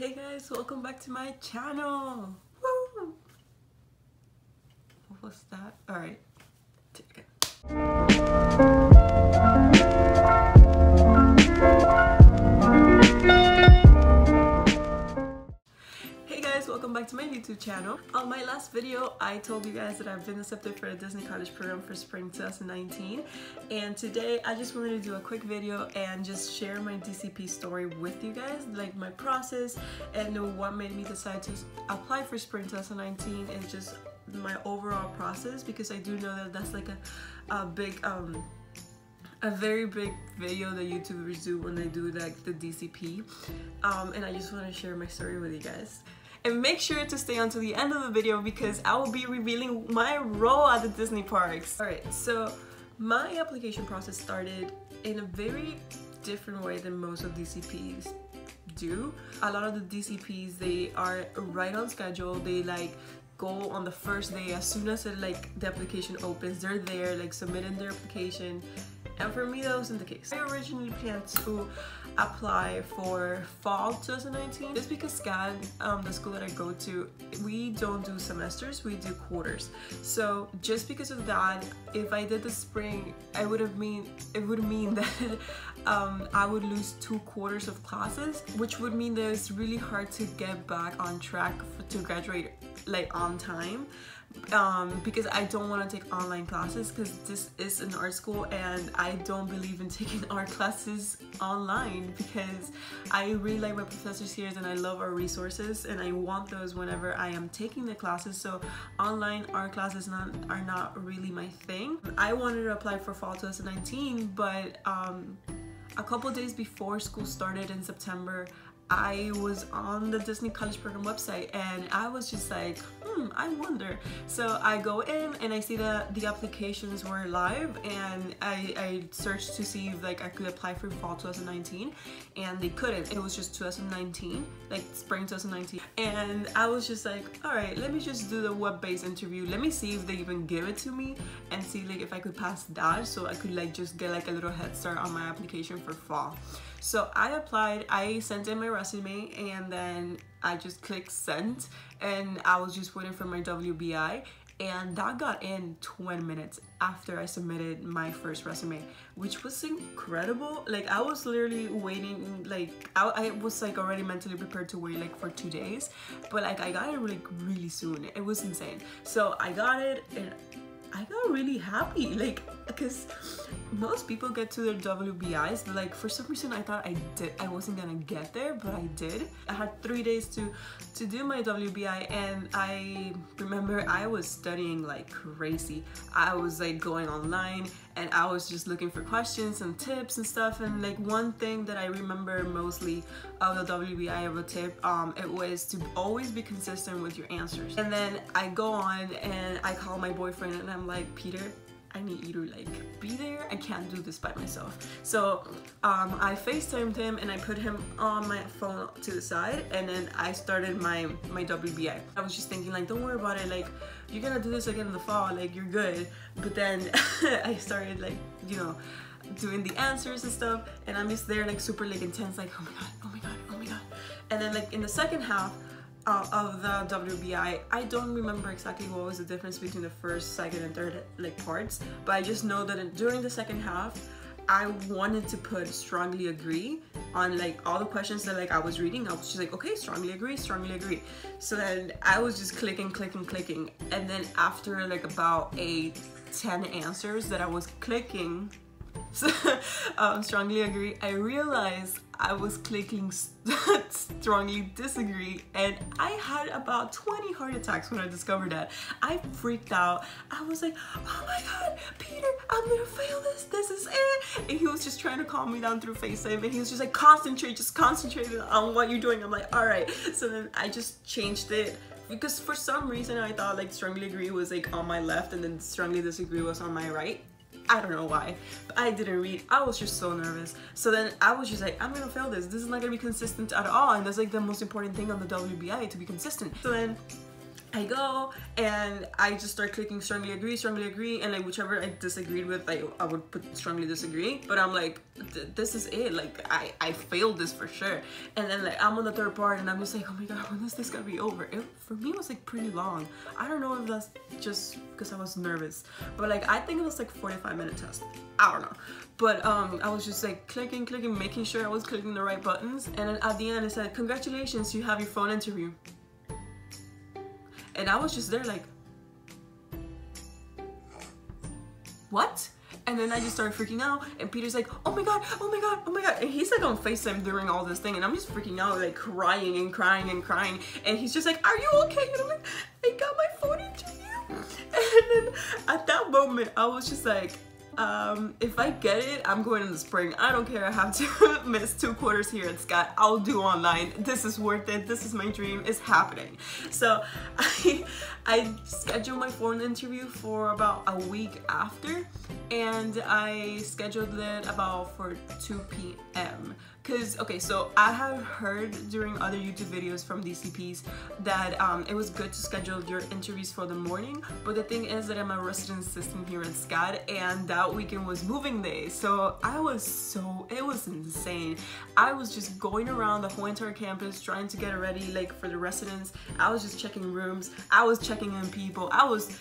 Hey guys, welcome back to my channel. Woo! What was that? Alright, take it. Hey guys, welcome back to my YouTube channel. On my last video, I told you guys that I've been accepted for a Disney College program for spring 2019, and today I just wanted to do a quick video and just share my DCP story with you guys, like my process and what made me decide to apply for spring 2019 and just my overall process, because I do know that that's like a very big video that YouTubers do when they do like the DCP, and I just want to share my story with you guys. And make sure to stay until the end of the video because I will be revealing my role at the Disney parks. Alright, so my application process started in a very different way than most of DCPs do. A lot of the DCPs, they are right on schedule. They like go on the first day as soon as the application opens. They're there like submitting their application. And for me, that wasn't the case. I originally planned to apply for fall 2019 just because SCAD, the school that I go to, we don't do semesters, we do quarters. So just because of that, if I did the spring, it would mean that I would lose 2 quarters of classes, which would mean that it's really hard to get back on track to graduate like on time. Because I don't want to take online classes because this is an art school and I don't believe in taking art classes online because I really like my professors here and I love our resources and I want those whenever I am taking the classes. So online art classes are not really my thing. I wanted to apply for fall 2019, but a couple days before school started in September, I was on the Disney College Program website and I was just like, I wonder. So I go in and I see that the applications were live and I searched to see if like I could apply for fall 2019 and they couldn't. It was just 2019, like spring 2019. And I was just like, all right, let me just do the web-based interview. Let me see if they even give it to me and see like if I could pass that so I could like just get like a little head start on my application for fall. So I applied, I sent in my resume, and then I just clicked send, and I was just waiting for my WBI, and that got in 20 minutes after I submitted my first resume, which was incredible. Like I was literally waiting, like I was like already mentally prepared to wait like for 2 days, but like I got it like really soon. It was insane. So I got it and I got really happy, like, because most people get to their WBIs, but like for some reason I thought I wasn't gonna get there, but I did. I had 3 days to do my WBI, and I remember I was studying like crazy. I was like going online and I was just looking for questions and tips and stuff. And like one thing that I remember mostly of the WBI of a tip, it was to always be consistent with your answers. And then I go on and I call my boyfriend and I'm like, Peter, I need you to like be there. I can't do this by myself. So I FaceTimed him and I put him on my phone to the side, and then I started my WBI. I was just thinking like, don't worry about it, like you're gonna do this again in the fall, like you're good. But then I started like, you know, doing the answers and stuff, and I'm just there like super like intense, like oh my god, oh my god, oh my god. And then like in the second half of the WBI, I don't remember exactly what was the difference between the first, second, and third like parts, but I just know that during the second half, I wanted to put strongly agree on like all the questions that like I was reading. I was just like, okay, strongly agree, strongly agree. So then I was just clicking, and then after like about 10 answers that I was clicking, strongly agree, I realized I was clicking strongly disagree, and I had about 20 heart attacks when I discovered that. I freaked out. I was like, oh my god, Peter, I'm gonna fail this is it. And he was just trying to calm me down through FaceTime, and he was just like, just concentrate on what you're doing. I'm like, all right. So then I just changed it, because for some reason I thought like strongly agree was like on my left and then strongly disagree was on my right. I don't know why, but I didn't read. I was just so nervous. So then I was just like, I'm gonna fail this is not gonna be consistent at all, and that's like the most important thing on the WBI, to be consistent. So then I go and I just start clicking strongly agree, and like whichever I disagreed with, I would put strongly disagree. But I'm like, this is it, like I failed this for sure. And then like I'm on the third part and I'm just like, oh my god, when is this gonna be over? For me it was like pretty long. I don't know if that's just because I was nervous, but like I think it was like 45-minute test. I don't know. But I was just like clicking, making sure I was clicking the right buttons, and then at the end it said, congratulations, you have your phone interview. And I was just there like, what? And then I just started freaking out, and Peter's like, oh my god, oh my god, oh my god. And he's like on FaceTime during all this thing, and I'm just freaking out, like crying and crying and crying. And he's just like, are you okay? And I'm like, I got my phone interview. And then at that moment, I was just like, if I get it, I'm going in the spring. I don't care I have to miss 2 quarters here at Scott. I'll do online. This is worth it. This is my dream. It's happening. So I scheduled my phone interview for about a week after, and I scheduled it about for 2 p.m. Cause okay, so I have heard during other YouTube videos from DCPs that it was good to schedule your interviews for the morning, but the thing is that I'm a resident assistant here at Scott, and that weekend was moving day, so it was insane. I was just going around the whole entire campus trying to get ready like for the residents. I was just checking rooms, I was checking in people, I was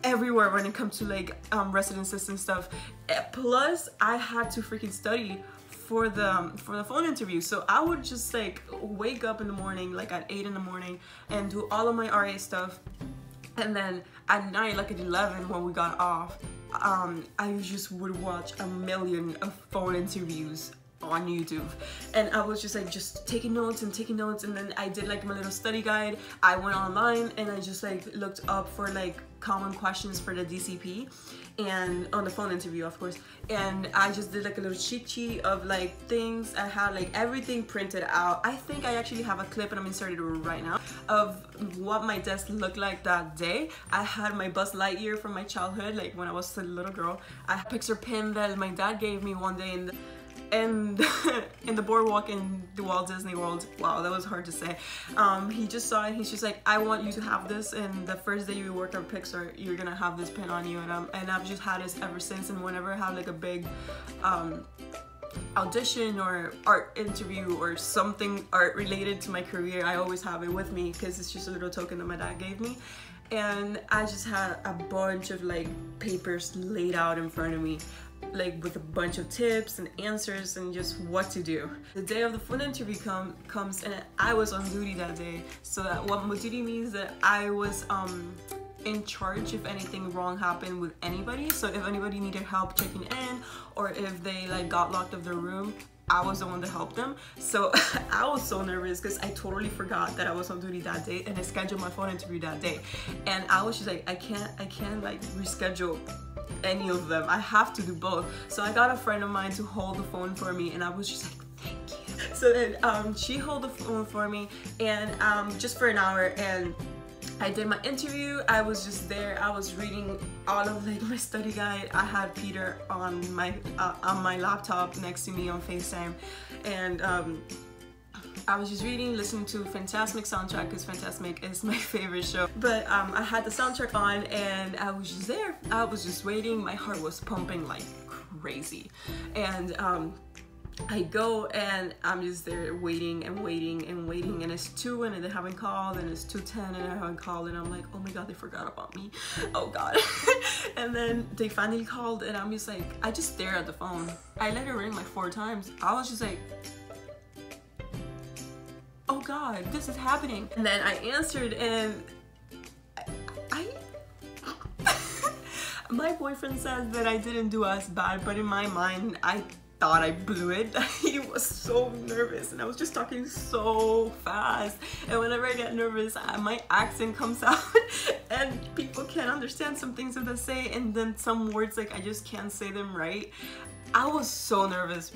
everywhere when it comes to like resident assistant stuff. Plus I had to freaking study for the phone interview. So I would just like wake up in the morning like at 8 in the morning and do all of my RA stuff, and then at night, like at 11 when we got off, I just would watch a million of phone interviews on YouTube, and I was just like taking notes, and then I did like my little study guide. I went online and I just like looked up for like common questions for the DCP, and on the phone interview of course, and I just did like a little cheat sheet of like things. I had like everything printed out. I think I actually have a clip, and I'm inserting it right now, of what my desk looked like that day. I had my Buzz Lightyear from my childhood, like when I was a little girl. I had a picture pin that my dad gave me one day in the boardwalk in the Walt Disney World. Wow, that was hard to say. He just saw it. He's just like, I want you to have this, and the first day you work at Pixar, you're gonna have this pin on you. And I've just had this ever since. And whenever I have like a big audition or art interview or something art related to my career, I always have it with me because it's just a little token that my dad gave me. And I just had a bunch of like papers laid out in front of me, like with a bunch of tips and answers and just what to do. The day of the phone interview comes, and I was on duty that day. So that what my duty means that I was in charge if anything wrong happened with anybody. So if anybody needed help checking in, or if they like got locked out of their room, I was the one to help them. So I was so nervous because I totally forgot that I was on duty that day, and I scheduled my phone interview that day. And I was just like, I can't like reschedule any of them. I have to do both. So I got a friend of mine to hold the phone for me, and I was just like, thank you. So then she held the phone for me, and just for an hour, and I did my interview. I was just there. I was reading all of like my study guide. I had Peter on my laptop next to me on FaceTime, and I was just reading, listening to Fantasmic soundtrack because Fantasmic is my favorite show. But I had the soundtrack on, and I was just there. I was just waiting. My heart was pumping like crazy, and I go and I'm just there waiting and waiting and waiting, and it's 2 and they haven't called, and it's 2:10 and I haven't called, and I'm like, oh my god, they forgot about me. Oh god. And then they finally called, and I'm just like, I just stare at the phone. I let it ring like 4 times. I was just like, oh god, this is happening. And then I answered, and my boyfriend says that I didn't do as bad, but in my mind, I thought I blew it. He was so nervous, and I was just talking so fast, and whenever I get nervous, my accent comes out and people can't understand some things that I say, and then some words like I just can't say them right. I was so nervous,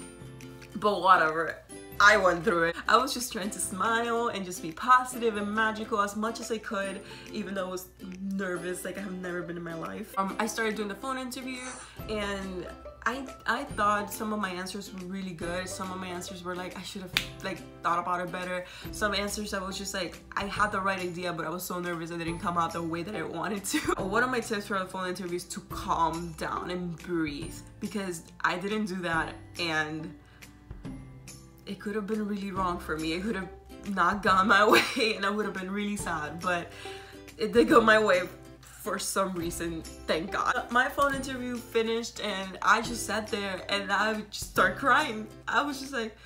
but whatever. I went through it. I was just trying to smile and just be positive and magical as much as I could, even though I was nervous like I have never been in my life. I started doing the phone interview, and I thought some of my answers were really good. Some of my answers were like, I should have like thought about it better. Some answers I was just like, I had the right idea, but I was so nervous I didn't come out the way that I wanted to. One of my tips for a phone interview is to calm down and breathe, because I didn't do that and it could have been really wrong for me. It could have not gone my way and I would have been really sad, but it did go my way for some reason, thank God. My phone interview finished and I just sat there and I just started crying. I was just like,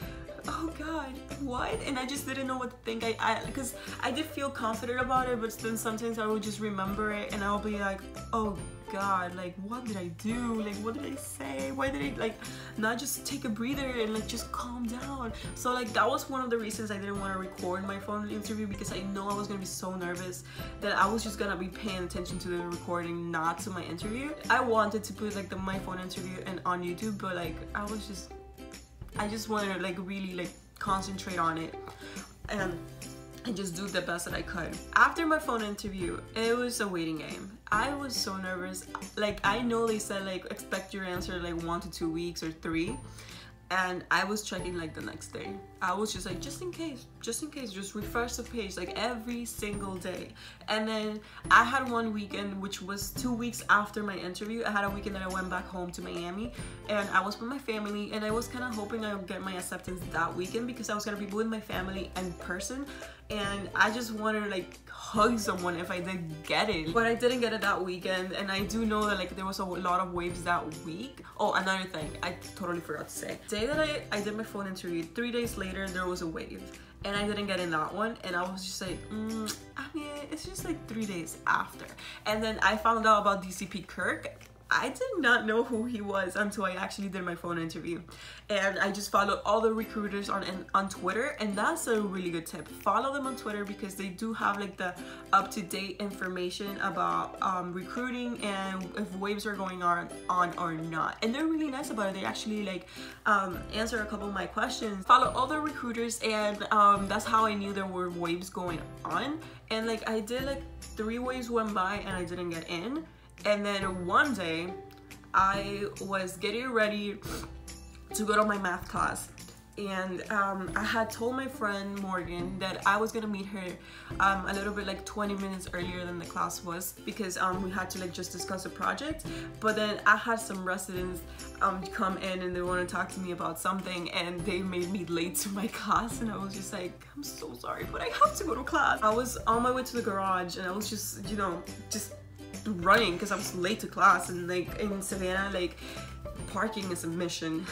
oh God, what? And I just didn't know what to think. Because I did feel confident about it, but then sometimes I would just remember it and I'll be like, oh God, like what did I do? Like what did I say? Why did I like not just take a breather and like just calm down? So like that was one of the reasons I didn't want to record my phone interview, because I know I was gonna be so nervous that I was just gonna be paying attention to the recording, not to my interview. I wanted to put like my phone interview on YouTube, but like I just wanted to like really like concentrate on it and just do the best that I could. After my phone interview, it was a waiting game. I was so nervous. Like I know they said like expect your answer like 1 to 2 weeks or 3. And I was checking like the next day. I was just like, just in case, just refresh the page like every single day. And then I had one weekend, which was 2 weeks after my interview. I had a weekend that I went back home to Miami and I was with my family, and I was kind of hoping I would get my acceptance that weekend because I was gonna be with my family in person. And I just wanted to like hug someone if I did get it, but I didn't get it that weekend. And I do know that like there was a lot of waves that week. Oh, another thing I totally forgot to say. The day that I did my phone interview, 3 days later there was a wave and I didn't get in that one, and I was just like, I mean, it's just like 3 days after. And then I found out about DCP Kirk. I did not know who he was until I actually did my phone interview, and I just followed all the recruiters on Twitter, and that's a really good tip. Follow them on Twitter because they do have like the up-to-date information about recruiting and if waves are going on or not, and they're really nice about it. They actually like answer a couple of my questions. Follow all the recruiters, and that's how I knew there were waves going on. And like I did like 3 waves went by and I didn't get in. And then one day I was getting ready to go to my math class, and I had told my friend Morgan that I was gonna meet her a little bit like 20 minutes earlier than the class was, because we had to like just discuss a project. But then I had some residents come in and they want to talk to me about something, and they made me late to my class, and I was just like, I'm so sorry, but I have to go to class. I was on my way to the garage and I was just, you know, just running because I was late to class, and like in Savannah, like parking is a mission.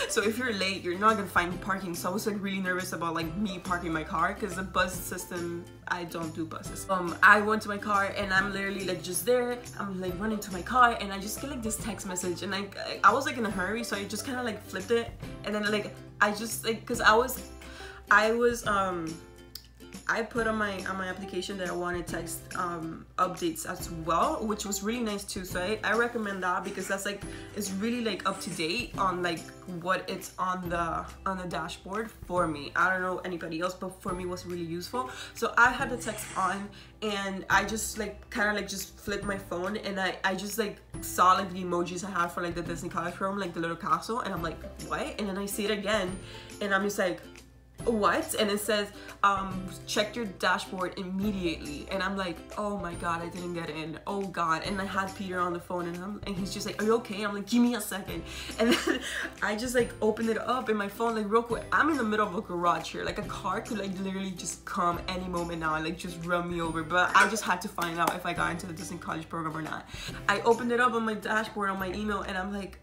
So if you're late, you're not gonna find parking. So I was like really nervous about like me parking my car, because the bus system, I don't do buses. I went to my car and I'm literally like just there. I'm like running to my car and I just get like this text message, and like I was like in a hurry, so I just kind of like flipped it, and then like I just like, because I put on my application that I wanted text updates as well, which was really nice too. So I recommend that, because that's like, it's really like up to date on like what it's on the dashboard for me. I don't know anybody else, but for me it was really useful. So I had the text on, and I just like kind of like just flipped my phone, and I just like saw like the emojis I had for like the Disney College program, like the little castle, and I'm like, what? And then I see it again and I'm just like, what? And it says check your dashboard immediately, and I'm like, oh my god, I didn't get in, oh god. And I had Peter on the phone, and he's just like, are you okay? I'm like, give me a second. And then I just like opened it up in my phone like real quick. I'm in the middle of a garage here, like a car could like literally just come any moment now and like just run me over, but I just had to find out if I got into the Disney College program or not. I opened it up on my dashboard on my email, and I'm like,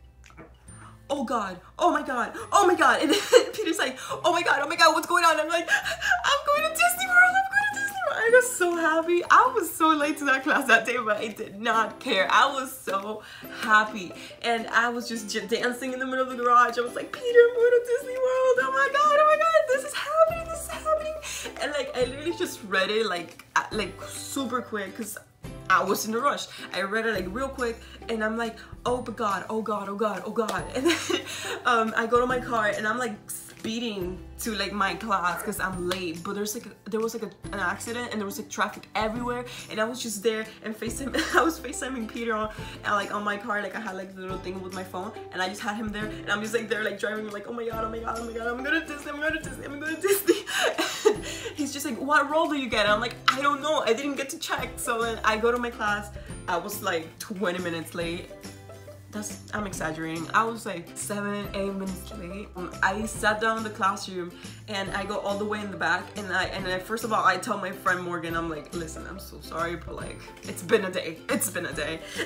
oh god, oh my god, oh my god. And then Peter's like, oh my god, what's going on? I'm like, I'm going to Disney World, I'm going to Disney World. I was so happy. I was so late to that class that day, but I did not care. I was so happy, and I was just dancing in the middle of the garage. I was like, Peter, I'm going to Disney World, oh my god, this is happening, and like I literally just read it like super quick, because I was in a rush. I read it like real quick, and I'm like, oh god, oh god, oh god, oh god. And then I go to my car, and I'm like speeding to like my class because I'm late, but there was like an accident and there was like traffic everywhere, and I was just there and I was FaceTiming Peter on my car, like I had like the little thing with my phone, and I just had him there, and I'm just like there like driving like, oh my god, I'm going to Disney. He's just like, what role do you get? And I'm like, I don't know, I didn't get to check. So then I go to my class. I was like 20 minutes late. I'm exaggerating. I was like 7-8 minutes late. I sat down in the classroom and I go all the way in the back, and I first of all I tell my friend Morgan, I'm like, listen, I'm so sorry, but like it's been a day.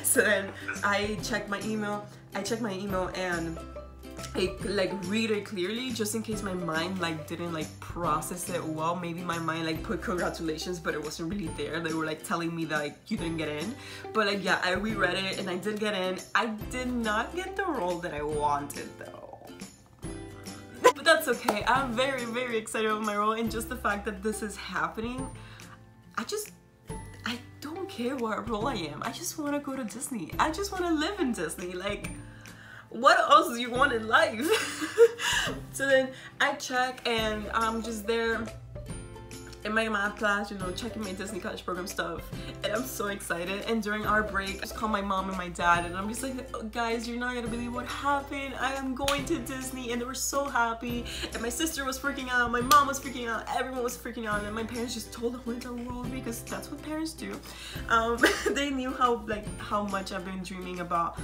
So then I check my email and I like read it clearly just in case my mind like didn't like process it well. Maybe my mind like put congratulations, but it wasn't really there. They were like telling me that like you didn't get in. But like yeah, I reread it and I did get in. I did not get the role that I wanted though. But that's okay. I'm very, very excited about my role, and just the fact that this is happening, I don't care what role I am. I just want to go to Disney. I just want to live in Disney. Like, what else do you want in life? So then I check, and I'm just there in my math class, you know, checking my Disney College Program stuff, and I'm so excited. And during our break, I just called my mom and my dad, and I'm just like, oh, guys, you're not gonna believe what happened. I am going to Disney. And they were so happy, and my sister was freaking out, my mom was freaking out, everyone was freaking out, and my parents just told them when to roll, because that's what parents do. They knew how much I've been dreaming about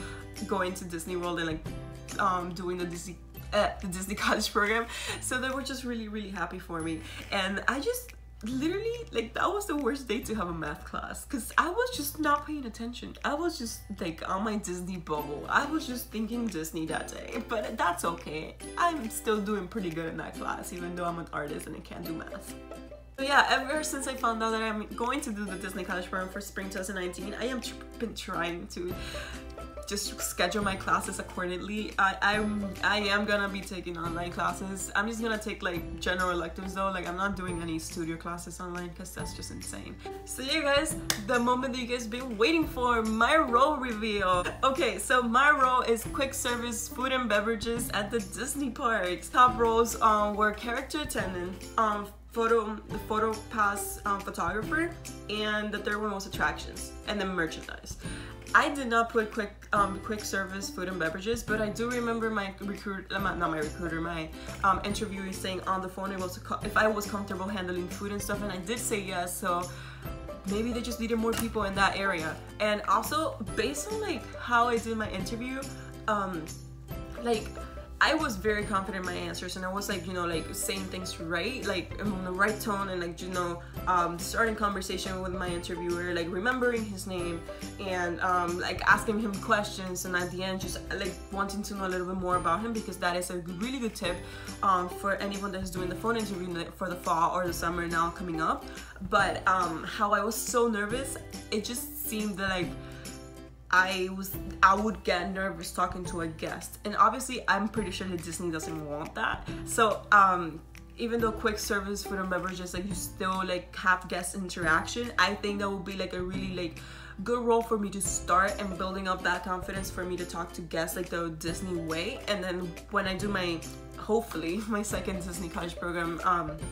going to Disney World and like doing the Disney College Program. So they were just really, really happy for me. And I just literally, like, that was the worst day to have a math class, because I was just not paying attention. I was just like on my Disney bubble. I was just thinking Disney that day, but that's okay. I'm still doing pretty good in that class, even though I'm an artist and I can't do math. So yeah, ever since I found out that I'm going to do the Disney College Program for spring 2019, I have been trying to just schedule my classes accordingly. I am gonna be taking online classes. I'm just gonna take like general electives though. Like, I'm not doing any studio classes online because that's just insane. So yeah guys, the moment that you guys been waiting for, my role reveal. Okay, so my role is quick service food and beverages at the Disney parks. Top roles were character attendant, photo pass photographer, and the third one was attractions, and then merchandise. I did not put quick service food and beverages, but I do remember my interviewer saying on the phone if I was comfortable handling food and stuff, and I did say yes. So maybe they just needed more people in that area. And also based on like how I did my interview, like I was very confident in my answers, and I was like, you know, like saying things right, like in the right tone, and like, you know, starting conversation with my interviewer, like remembering his name, and like asking him questions, and at the end just like wanting to know a little bit more about him, because that is a really good tip for anyone that is doing the phone interview for the fall or the summer now coming up. But how I was so nervous, it just seemed that like I would get nervous talking to a guest, and obviously I'm pretty sure that Disney doesn't want that. So even though quick service food and beverages, like you still like have guest interaction, I think that would be like a really like good role for me to start and building up that confidence for me to talk to guests like the Disney way. And then when I do my, hopefully my second Disney College Program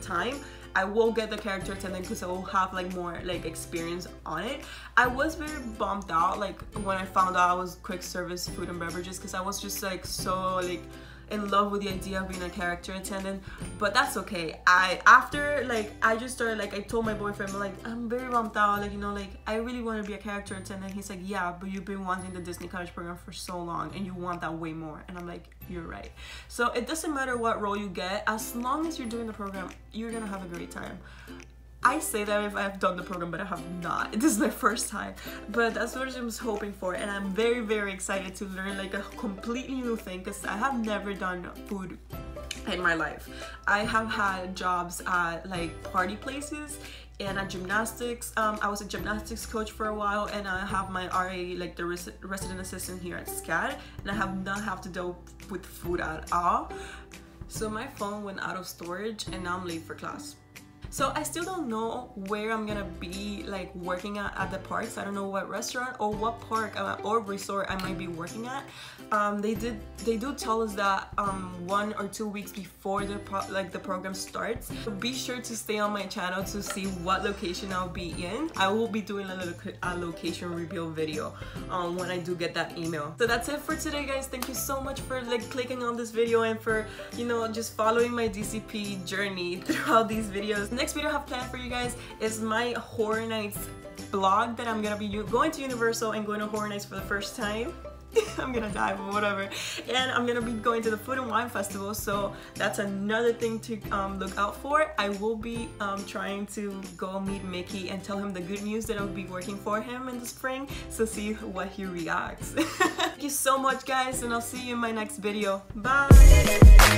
time, I will get the character attendant because I will have like more like experience on it. I was very bummed out like when I found out I was quick service food and beverages, because I was just like so like in love with the idea of being a character attendant. But that's okay. After I just started, like, I told my boyfriend, like, I'm very bummed out, like, you know, like, I really want to be a character attendant. He's like, yeah, but you've been wanting the Disney College Program for so long and you want that way more. And I'm like, you're right. So it doesn't matter what role you get, as long as you're doing the program, you're gonna have a great time. I say that if I've done the program, but I have not. This is my first time, but that's what I was hoping for, and I'm very, very excited to learn like a completely new thing, because I have never done food in my life. I have had jobs at like party places and at gymnastics. I was a gymnastics coach for a while, and I have my RA, like the resident assistant here at SCAD, and I have not have to deal with food at all. So my phone went out of storage and now I'm late for class. So I still don't know where I'm gonna be like working at the parks. I don't know what restaurant or what park or resort I might be working at. They do tell us that 1 or 2 weeks before the program starts. So be sure to stay on my channel to see what location I'll be in. I will be doing a location reveal video when I do get that email. So that's it for today, guys. Thank you so much for like clicking on this video and for, you know, just following my DCP journey throughout these videos. The next video I have planned for you guys is my Horror Nights vlog that I'm gonna be going to Universal and going to Horror Nights for the first time. I'm gonna die, but whatever. And I'm gonna be going to the Food and Wine Festival, so that's another thing to look out for. I will be trying to go meet Mickey and tell him the good news that I'll be working for him in the spring, so see what he reacts. Thank you so much, guys, and I'll see you in my next video. Bye!